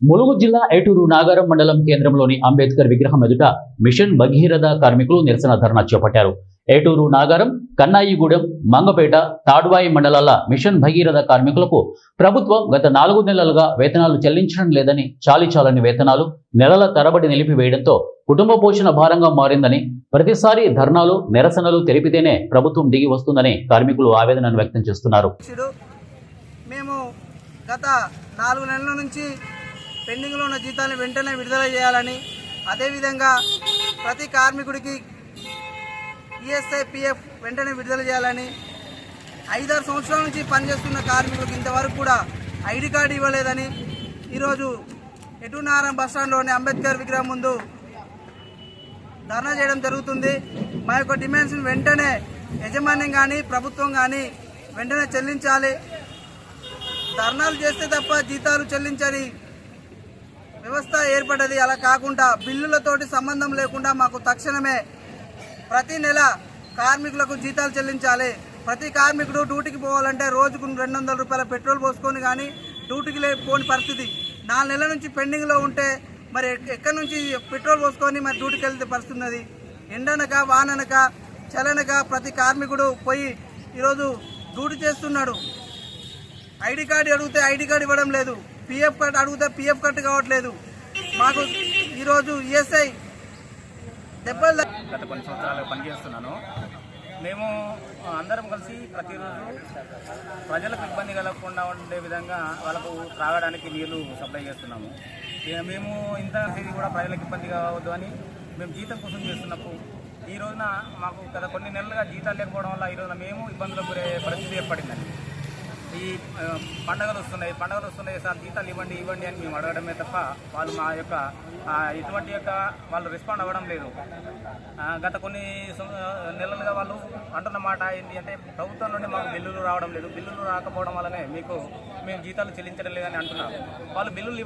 ములుగు జిల్లా ఏటూరు నాగారం మండలం కేంద్రంలోని అంబేద్కర్ విగ్రహం ఎదుట మిషన్ భగీరథ కార్మికులు నిరసన ధర్నా చేపట్టారు. ఏటూరు నాగారం, కన్నాయిగూడెం, మంగపేట, తాడ్వాయి మండలాల మిషన్ భగీరథ కార్మికులకు ప్రభుత్వం గత 4 నెలలుగా వేతనాలు చెల్లించడం లేదని, చాలీచాలని వేతనాలు నెలల తరబడి నిలిపివేయడంతో కుటుంబ పోషణ భారంగా మారిందని, ప్రతిసారి ధర్నాలు, నిరసనలు తెలిపితేనే ప్రభుత్వం దిగి వస్తుందని కార్మికులు ఆవేదనను వ్యక్తం చేస్తున్నారు. మేము గత 4 నెలల నుంచి పెండింగ్లో ఉన్న జీతాలను వెంటనే విడుదల చేయాలని, అదేవిధంగా ప్రతి కార్మికుడికి ఈఎస్ఐ, పిఎఫ్ వెంటనే విడుదల చేయాలని, 5-6 సంవత్సరాల నుంచి పనిచేస్తున్న కార్మికులకు ఇంతవరకు కూడా ఐడి కార్డు ఇవ్వలేదని ఈరోజు ఏటూరు నాగారం బస్టాండ్లోని అంబేద్కర్ విగ్రహం ముందు ధర్నా చేయడం జరుగుతుంది. మా యొక్క డిమాండ్స్ని వెంటనే యాజమాన్యం కానీ ప్రభుత్వం కానీ వెంటనే చెల్లించాలి. ధర్నాలు చేస్తే తప్ప జీతాలు చెల్లించని వ్యవస్థ ఏర్పడ్డది. అలా కాకుండా బిల్లులతోటి సంబంధం లేకుండా మాకు తక్షణమే ప్రతి నెల కార్మికులకు జీతాలు చెల్లించాలి. ప్రతి కార్మికుడు డ్యూటీకి పోవాలంటే రోజుకు 200 రూపాయల పెట్రోల్ పోసుకొని కానీ డ్యూటీకి పోని పరిస్థితి. 4 నెలల నుంచి పెండింగ్లో ఉంటే మరి ఎక్కడి నుంచి పెట్రోల్ పోసుకొని మరి డ్యూటీకి వెళ్తే పరిస్థితున్నది. ఎండనక వాననక చలనక ప్రతి కార్మికుడు పోయి ఈరోజు డ్యూటీ చేస్తున్నాడు. ఐడి కార్డు అడిగితే ఐడి కార్డు ఇవ్వడం లేదు, పిఎఫ్ కార్డు అడిగితే పిఎఫ్ కార్డు కావట్లేదు. మాకు ఈరోజు ఈఎస్ఐ గత కొన్ని సంవత్సరాలు పనిచేస్తున్నాను. మేము అందరం కలిసి ప్రతిరోజు ప్రజలకు ఇబ్బంది కలగకుండా ఉండే విధంగా వాళ్ళకు త్రాగడానికి నీళ్లు సప్లై చేస్తున్నాము. మేము ఇంత ఇది కూడా ప్రజలకు ఇబ్బంది కావద్దు అని మేము జీతం కోసం చేస్తున్నప్పుడు ఈ రోజున మాకు గత కొన్ని నెలలుగా జీతాలు లేకపోవడం వల్ల ఈ రోజున మేము ఇబ్బందులకు గురే పరిస్థితి ఏర్పడిందండి. ఈ పండుగలు వస్తున్నాయి సార్ జీతాలు ఇవ్వండి అని మేము అడగడమే తప్ప వాళ్ళు మా యొక్క ఇటువంటి వాళ్ళు రెస్పాండ్ అవ్వడం లేదు. గత కొన్ని నెలలుగా వాళ్ళు అంటున్న మాట ఏంటి అంటే ప్రభుత్వం నుండి మాకు బిల్లులు రావడం లేదు, బిల్లులు రాకపోవడం వల్లనే మేము జీతాలు చెల్లించడం లేదని అంటున్నారు. వాళ్ళు బిల్లులు